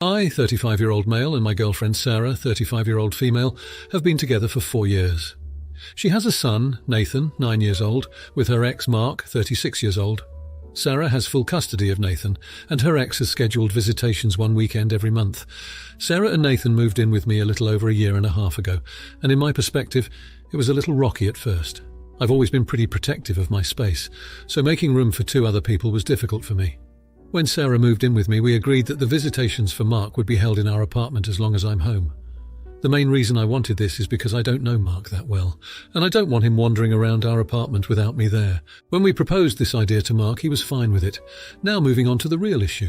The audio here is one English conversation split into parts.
I, 35-year-old male, and my girlfriend Sarah, 35-year-old female, have been together for 4 years. She has a son, Nathan, 9 years old, with her ex Mark, 36 years old. Sarah has full custody of Nathan, and her ex has scheduled visitations one weekend every month. Sarah and Nathan moved in with me a little over a year and a half ago, and in my perspective, it was a little rocky at first. I've always been pretty protective of my space, so making room for 2 other people was difficult for me. When Sarah moved in with me, we agreed that the visitations for Mark would be held in our apartment as long as I'm home. The main reason I wanted this is because I don't know Mark that well, and I don't want him wandering around our apartment without me there. When we proposed this idea to Mark, he was fine with it. Now moving on to the real issue.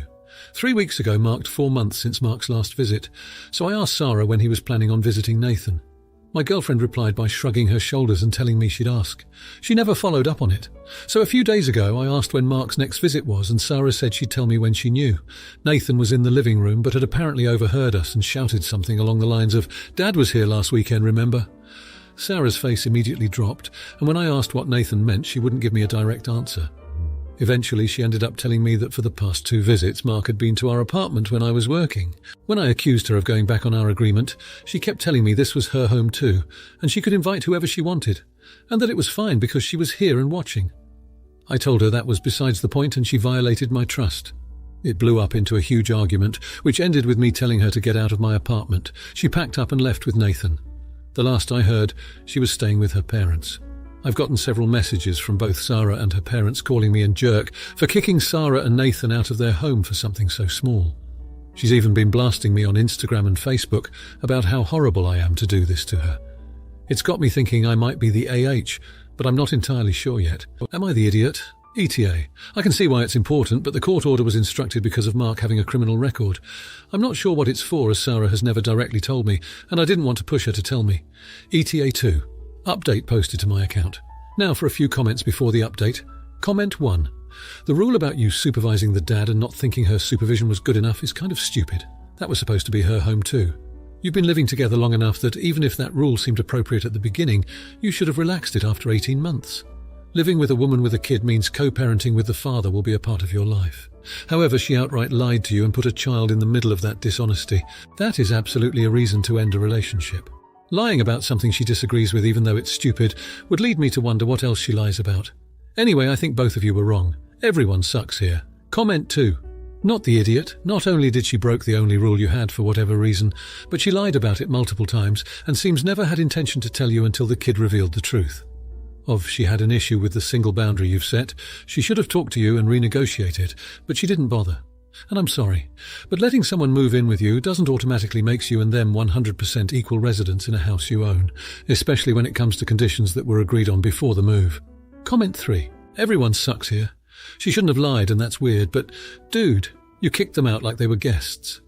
3 weeks ago marked 4 months since Mark's last visit, so I asked Sarah when he was planning on visiting Nathan. My girlfriend replied by shrugging her shoulders and telling me she'd ask. She never followed up on it. So a few days ago I asked when Mark's next visit was, and Sarah said she'd tell me when she knew. Nathan was in the living room but had apparently overheard us and shouted something along the lines of, "Dad was here last weekend, remember?" Sarah's face immediately dropped, and when I asked what Nathan meant, she wouldn't give me a direct answer. Eventually, she ended up telling me that for the past 2 visits, Mark had been to our apartment when I was working. When I accused her of going back on our agreement, she kept telling me this was her home too, and she could invite whoever she wanted, and that it was fine because she was here and watching. I told her that was besides the point, and she violated my trust. It blew up into a huge argument, which ended with me telling her to get out of my apartment. She packed up and left with Nathan. The last I heard, she was staying with her parents. I've gotten several messages from both Sarah and her parents calling me a jerk for kicking Sarah and Nathan out of their home for something so small. She's even been blasting me on Instagram and Facebook about how horrible I am to do this to her. It's got me thinking I might be the AH, but I'm not entirely sure yet. Am I the idiot? ETA. I can see why it's important, but the court order was instructed because of Mark having a criminal record. I'm not sure what it's for, as Sarah has never directly told me, and I didn't want to push her to tell me. ETA 2. Update posted to my account. Now for a few comments before the update. Comment 1. The rule about you supervising the dad and not thinking her supervision was good enough is kind of stupid. That was supposed to be her home too. You've been living together long enough that even if that rule seemed appropriate at the beginning, you should have relaxed it after 18 months. Living with a woman with a kid means co-parenting with the father will be a part of your life. However, she outright lied to you and put a child in the middle of that dishonesty. That is absolutely a reason to end a relationship. Lying about something she disagrees with, even though it's stupid, would lead me to wonder what else she lies about. Anyway, I think both of you were wrong. Everyone sucks here. Comment 2. Not the idiot. Not only did she broke the only rule you had for whatever reason, but she lied about it multiple times and seems never had intention to tell you until the kid revealed the truth. She had an issue with the single boundary you've set. She should have talked to you and renegotiated, but she didn't bother. And I'm sorry, but letting someone move in with you doesn't automatically make you and them 100% equal residents in a house you own, especially when it comes to conditions that were agreed on before the move. Comment 3. Everyone sucks here. She shouldn't have lied, and that's weird, but dude, you kicked them out like they were guests.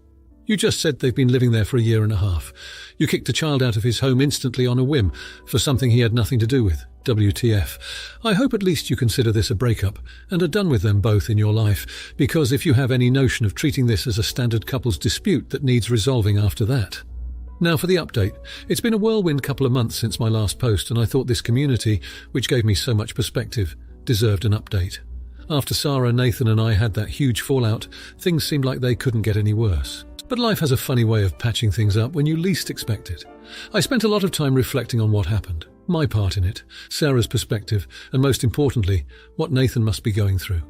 You just said they've been living there for a year and a half. You kicked a child out of his home instantly on a whim for something he had nothing to do with. WTF. I hope at least you consider this a breakup and are done with them both in your life, because if you have any notion of treating this as a standard couples dispute that needs resolving after that. Now for the update. It's been a whirlwind couple of months since my last post, and I thought this community, which gave me so much perspective, deserved an update. After Sarah, Nathan and I had that huge fallout, things seemed like they couldn't get any worse. But life has a funny way of patching things up when you least expect it. I spent a lot of time reflecting on what happened, my part in it, Sarah's perspective, and most importantly, what Nathan must be going through.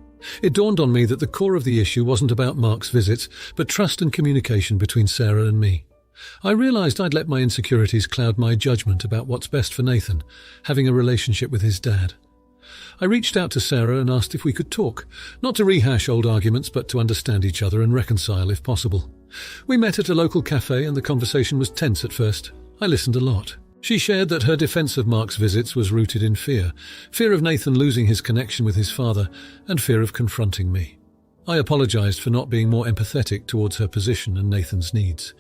It dawned on me that the core of the issue wasn't about Mark's visits, but trust and communication between Sarah and me. I realized I'd let my insecurities cloud my judgment about what's best for Nathan, having a relationship with his dad. I reached out to Sarah and asked if we could talk, not to rehash old arguments, but to understand each other and reconcile if possible. We met at a local cafe and the conversation was tense at first. I listened a lot. She shared that her defense of Mark's visits was rooted in fear of Nathan losing his connection with his father, and fear of confronting me. I apologized for not being more empathetic towards her position and Nathan's needs.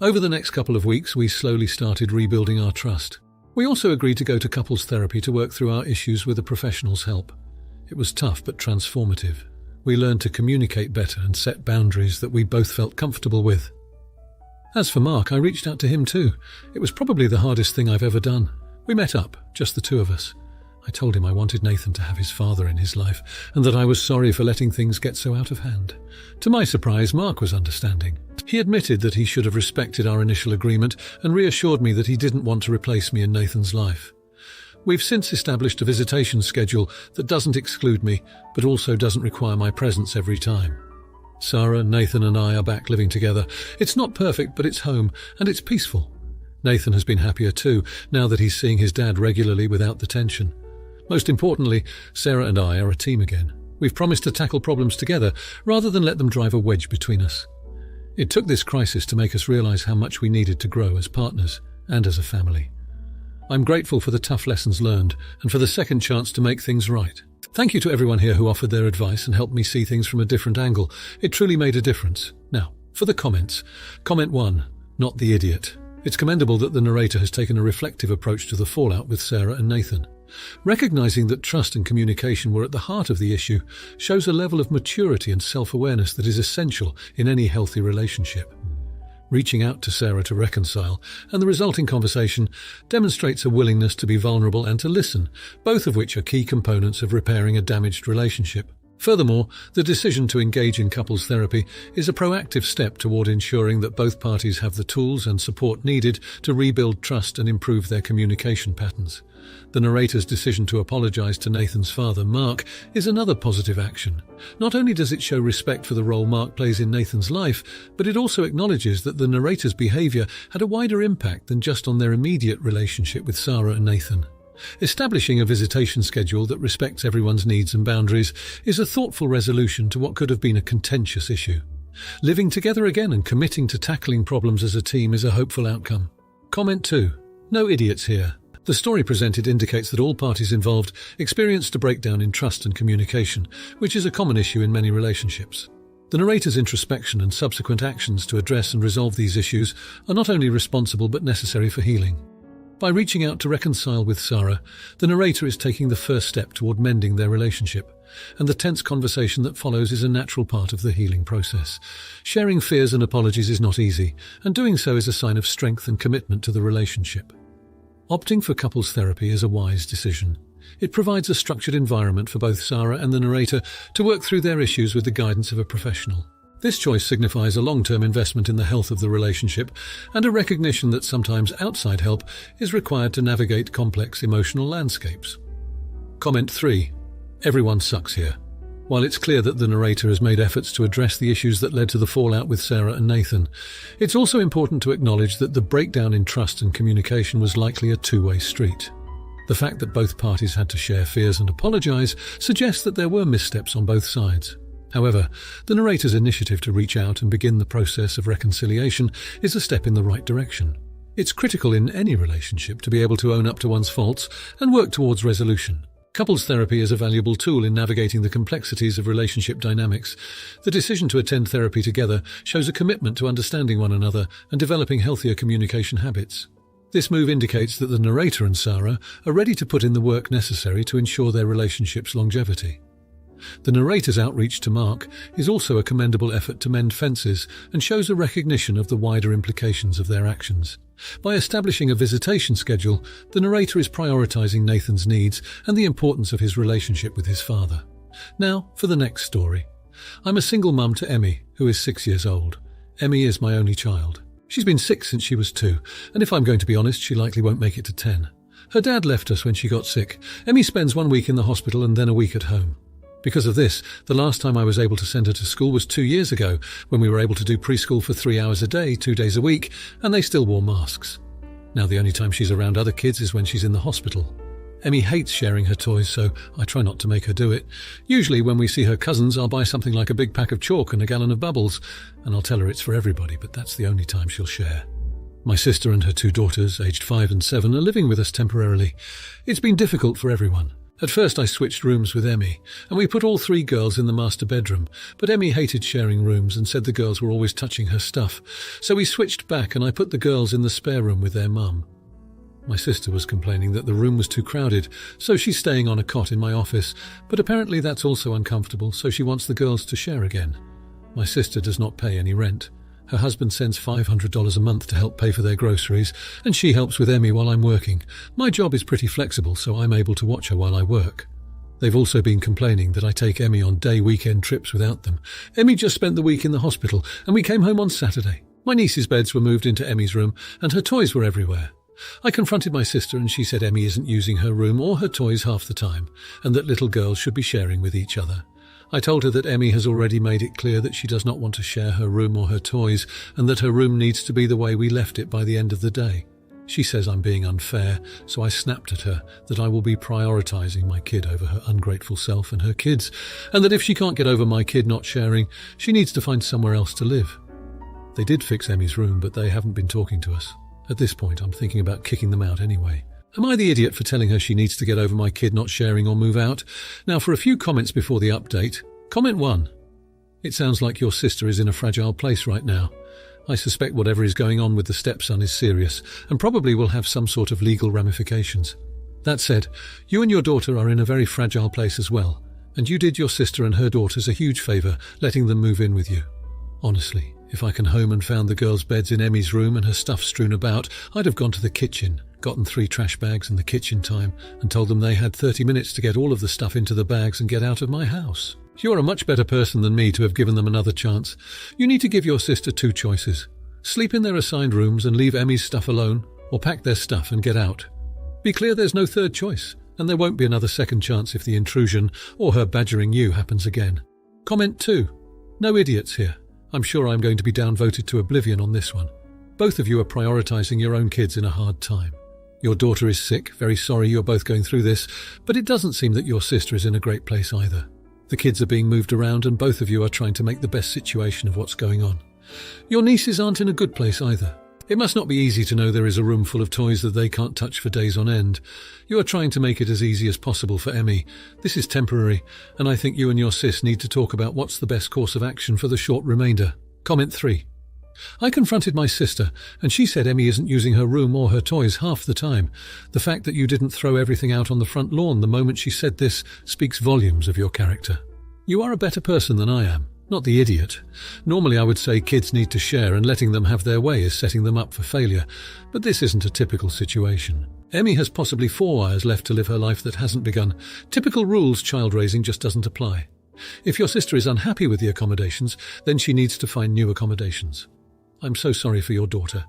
Over the next couple of weeks, we slowly started rebuilding our trust. We also agreed to go to couples therapy to work through our issues with a professional's help. It was tough but transformative. We learned to communicate better and set boundaries that we both felt comfortable with. As for Mark, I reached out to him too. It was probably the hardest thing I've ever done. We met up, just the two of us. I told him I wanted Nathan to have his father in his life, and that I was sorry for letting things get so out of hand. To my surprise, Mark was understanding. He admitted that he should have respected our initial agreement and reassured me that he didn't want to replace me in Nathan's life. We've since established a visitation schedule that doesn't exclude me, but also doesn't require my presence every time. Sarah, Nathan and I are back living together. It's not perfect, but it's home, and it's peaceful. Nathan has been happier too, now that he's seeing his dad regularly without the tension. Most importantly, Sarah and I are a team again. We've promised to tackle problems together, rather than let them drive a wedge between us. It took this crisis to make us realize how much we needed to grow as partners and as a family. I'm grateful for the tough lessons learned and for the second chance to make things right. Thank you to everyone here who offered their advice and helped me see things from a different angle. It truly made a difference. Now, for the comments. Comment 1. Not the idiot. It's commendable that the narrator has taken a reflective approach to the fallout with Sarah and Nathan. Recognizing that trust and communication were at the heart of the issue shows a level of maturity and self-awareness that is essential in any healthy relationship. Reaching out to Sarah to reconcile, and the resulting conversation demonstrates a willingness to be vulnerable and to listen, both of which are key components of repairing a damaged relationship. Furthermore, the decision to engage in couples therapy is a proactive step toward ensuring that both parties have the tools and support needed to rebuild trust and improve their communication patterns. The narrator's decision to apologize to Nathan's father, Mark, is another positive action. Not only does it show respect for the role Mark plays in Nathan's life, but it also acknowledges that the narrator's behavior had a wider impact than just on their immediate relationship with Sarah and Nathan. Establishing a visitation schedule that respects everyone's needs and boundaries is a thoughtful resolution to what could have been a contentious issue. Living together again and committing to tackling problems as a team is a hopeful outcome. Comment 2. No idiots here. The story presented indicates that all parties involved experienced a breakdown in trust and communication, which is a common issue in many relationships. The narrator's introspection and subsequent actions to address and resolve these issues are not only responsible but necessary for healing. By reaching out to reconcile with Sarah, the narrator is taking the first step toward mending their relationship, and the tense conversation that follows is a natural part of the healing process. Sharing fears and apologies is not easy, and doing so is a sign of strength and commitment to the relationship. Opting for couples therapy is a wise decision. It provides a structured environment for both Sarah and the narrator to work through their issues with the guidance of a professional. This choice signifies a long-term investment in the health of the relationship and a recognition that sometimes outside help is required to navigate complex emotional landscapes. Comment 3. Everyone sucks here. While it's clear that the narrator has made efforts to address the issues that led to the fallout with Sarah and Nathan, it's also important to acknowledge that the breakdown in trust and communication was likely a two-way street. The fact that both parties had to share fears and apologize suggests that there were missteps on both sides. However, the narrator's initiative to reach out and begin the process of reconciliation is a step in the right direction. It's critical in any relationship to be able to own up to one's faults and work towards resolution. Couples therapy is a valuable tool in navigating the complexities of relationship dynamics. The decision to attend therapy together shows a commitment to understanding one another and developing healthier communication habits. This move indicates that the narrator and Sarah are ready to put in the work necessary to ensure their relationship's longevity. The narrator's outreach to Mark is also a commendable effort to mend fences and shows a recognition of the wider implications of their actions. By establishing a visitation schedule, the narrator is prioritizing Nathan's needs and the importance of his relationship with his father. Now, for the next story. I'm a single mum to Emmy, who is 6 years old. Emmy is my only child. She's been sick since she was 2, and if I'm going to be honest, she likely won't make it to 10. Her dad left us when she got sick. Emmy spends 1 week in the hospital and then a week at home. Because of this, the last time I was able to send her to school was 2 years ago, when we were able to do preschool for 3 hours a day, 2 days a week, and they still wore masks. Now the only time she's around other kids is when she's in the hospital. Emmy hates sharing her toys, so I try not to make her do it. Usually when we see her cousins, I'll buy something like a big pack of chalk and a gallon of bubbles, and I'll tell her it's for everybody, but that's the only time she'll share. My sister and her 2 daughters, aged 5 and 7, are living with us temporarily. It's been difficult for everyone. At first I switched rooms with Emmy, and we put all 3 girls in the master bedroom, but Emmy hated sharing rooms and said the girls were always touching her stuff, so we switched back and I put the girls in the spare room with their mum. My sister was complaining that the room was too crowded, so she's staying on a cot in my office, but apparently that's also uncomfortable, so she wants the girls to share again. My sister does not pay any rent. Her husband sends $500 a month to help pay for their groceries, and she helps with Emmy while I'm working. My job is pretty flexible, so I'm able to watch her while I work. They've also been complaining that I take Emmy on day weekend trips without them. Emmy just spent the week in the hospital, and we came home on Saturday. My niece's beds were moved into Emmy's room, and her toys were everywhere. I confronted my sister, and she said Emmy isn't using her room or her toys half the time, and that little girls should be sharing with each other. I told her that Emmy has already made it clear that she does not want to share her room or her toys, and that her room needs to be the way we left it by the end of the day. She says I'm being unfair, so I snapped at her that I will be prioritising my kid over her ungrateful self and her kids, and that if she can't get over my kid not sharing, she needs to find somewhere else to live. They did fix Emmy's room, but they haven't been talking to us. At this point, I'm thinking about kicking them out anyway. Am I the idiot for telling her she needs to get over my kid not sharing or move out? Now, for a few comments before the update. Comment 1. It sounds like your sister is in a fragile place right now. I suspect whatever is going on with the stepson is serious and probably will have some sort of legal ramifications. That said, you and your daughter are in a very fragile place as well, and you did your sister and her daughters a huge favour letting them move in with you. Honestly, if I can home and found the girls' beds in Emmy's room and her stuff strewn about, I'd have gone to the kitchen, gotten 3 trash bags and the kitchen time, and told them they had 30 minutes to get all of the stuff into the bags and get out of my house. You are a much better person than me to have given them another chance. You need to give your sister 2 choices. Sleep in their assigned rooms and leave Emmy's stuff alone, or pack their stuff and get out. Be clear there's no third choice, and there won't be another second chance if the intrusion or her badgering you happens again. Comment 2. No idiots here. I'm sure I'm going to be downvoted to oblivion on this one. Both of you are prioritising your own kids in a hard time. Your daughter is sick, very sorry you're both going through this, but it doesn't seem that your sister is in a great place either. The kids are being moved around and both of you are trying to make the best situation of what's going on. Your nieces aren't in a good place either. It must not be easy to know there is a room full of toys that they can't touch for days on end. You are trying to make it as easy as possible for Emmy. This is temporary, and I think you and your sis need to talk about what's the best course of action for the short remainder. Comment 3. I confronted my sister, and she said Emmy isn't using her room or her toys half the time. The fact that you didn't throw everything out on the front lawn the moment she said this speaks volumes of your character. You are a better person than I am, not the idiot. Normally I would say kids need to share and letting them have their way is setting them up for failure, but this isn't a typical situation. Emmy has possibly 4 hours left to live her life that hasn't begun. Typical rules child raising just doesn't apply. If your sister is unhappy with the accommodations, then she needs to find new accommodations. I'm so sorry for your daughter.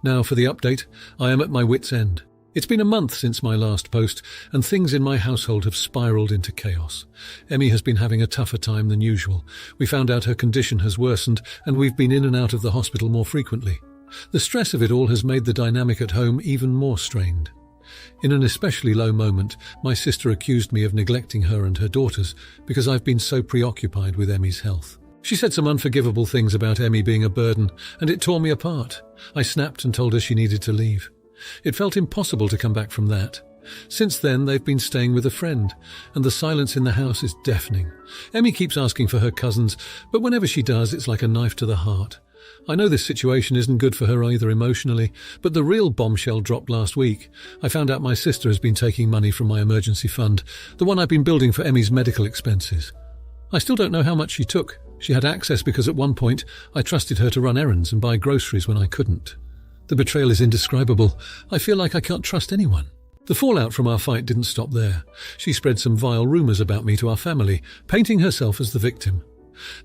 Now for the update, I am at my wit's end. It's been a month since my last post, and things in my household have spiraled into chaos. Emmy has been having a tougher time than usual. We found out her condition has worsened, and we've been in and out of the hospital more frequently. The stress of it all has made the dynamic at home even more strained. In an especially low moment, my sister accused me of neglecting her and her daughters because I've been so preoccupied with Emmy's health. She said some unforgivable things about Emmy being a burden, and it tore me apart. I snapped and told her she needed to leave. It felt impossible to come back from that. Since then, they've been staying with a friend, and the silence in the house is deafening. Emmy keeps asking for her cousins, but whenever she does, it's like a knife to the heart. I know this situation isn't good for her either emotionally, but the real bombshell dropped last week. I found out my sister has been taking money from my emergency fund, the one I've been building for Emmy's medical expenses. I still don't know how much she took. She had access because at one point I trusted her to run errands and buy groceries when I couldn't. The betrayal is indescribable. I feel like I can't trust anyone. The fallout from our fight didn't stop there. She spread some vile rumours about me to our family, painting herself as the victim.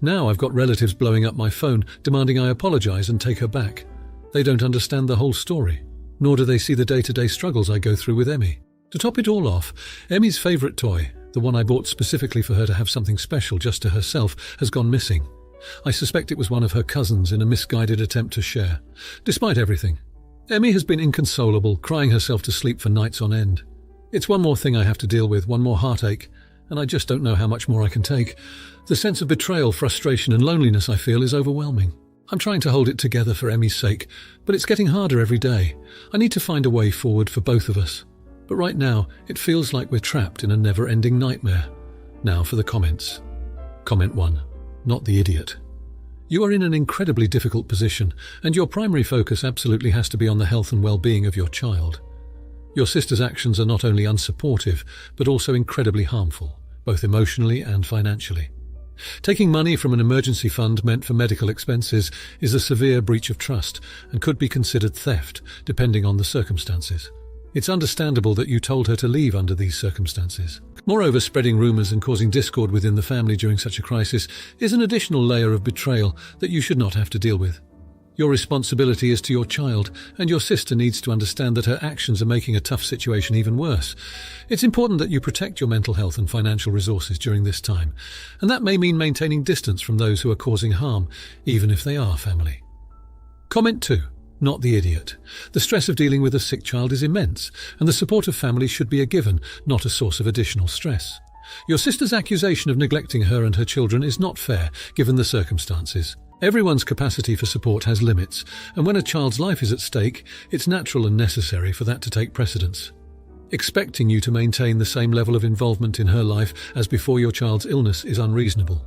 Now I've got relatives blowing up my phone, demanding I apologise and take her back. They don't understand the whole story, nor do they see the day-to-day struggles I go through with Emmy. To top it all off, Emmy's favourite toy, the one I bought specifically for her to have something special just to herself, has gone missing. I suspect it was one of her cousins in a misguided attempt to share. Despite everything, Emmy has been inconsolable, crying herself to sleep for nights on end. It's one more thing I have to deal with, one more heartache, and I just don't know how much more I can take. The sense of betrayal, frustration and loneliness I feel is overwhelming. I'm trying to hold it together for Emmy's sake, but it's getting harder every day. I need to find a way forward for both of us. But right now, it feels like we're trapped in a never-ending nightmare. Now for the comments. Comment 1. Not the idiot. You are in an incredibly difficult position, and your primary focus absolutely has to be on the health and well-being of your child. Your sister's actions are not only unsupportive, but also incredibly harmful, both emotionally and financially. Taking money from an emergency fund meant for medical expenses is a severe breach of trust and could be considered theft, depending on the circumstances. It's understandable that you told her to leave under these circumstances. Moreover, spreading rumours and causing discord within the family during such a crisis is an additional layer of betrayal that you should not have to deal with. Your responsibility is to your child, and your sister needs to understand that her actions are making a tough situation even worse. It's important that you protect your mental health and financial resources during this time, and that may mean maintaining distance from those who are causing harm, even if they are family. Comment 2. Not the idiot. The stress of dealing with a sick child is immense, and the support of family should be a given, not a source of additional stress. Your sister's accusation of neglecting her and her children is not fair, given the circumstances. Everyone's capacity for support has limits, and when a child's life is at stake, it's natural and necessary for that to take precedence. Expecting you to maintain the same level of involvement in her life as before your child's illness is unreasonable.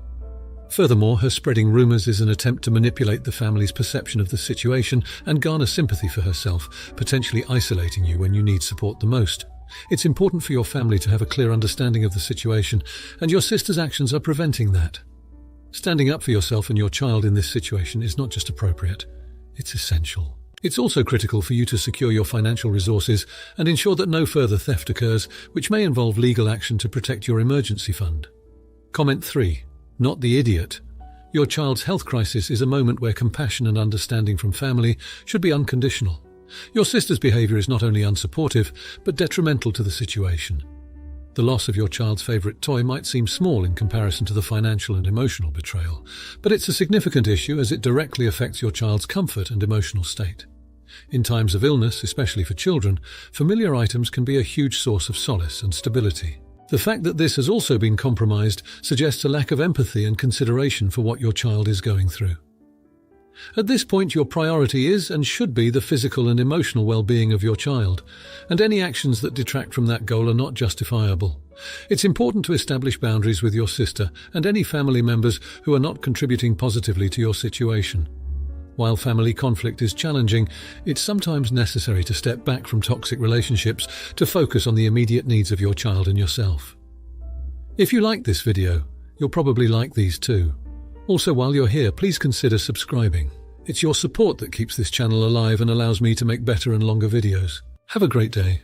Furthermore, her spreading rumours is an attempt to manipulate the family's perception of the situation and garner sympathy for herself, potentially isolating you when you need support the most. It's important for your family to have a clear understanding of the situation, and your sister's actions are preventing that. Standing up for yourself and your child in this situation is not just appropriate, it's essential. It's also critical for you to secure your financial resources and ensure that no further theft occurs, which may involve legal action to protect your emergency fund. Comment 3. Not the idiot. Your child's health crisis is a moment where compassion and understanding from family should be unconditional. Your sister's behaviour is not only unsupportive, but detrimental to the situation. The loss of your child's favourite toy might seem small in comparison to the financial and emotional betrayal, but it's a significant issue as it directly affects your child's comfort and emotional state. In times of illness, especially for children, familiar items can be a huge source of solace and stability. The fact that this has also been compromised suggests a lack of empathy and consideration for what your child is going through. At this point, your priority is and should be the physical and emotional well-being of your child, and any actions that detract from that goal are not justifiable. It's important to establish boundaries with your sister and any family members who are not contributing positively to your situation. While family conflict is challenging, it's sometimes necessary to step back from toxic relationships to focus on the immediate needs of your child and yourself. If you like this video, you'll probably like these too. Also, while you're here, please consider subscribing. It's your support that keeps this channel alive and allows me to make better and longer videos. Have a great day.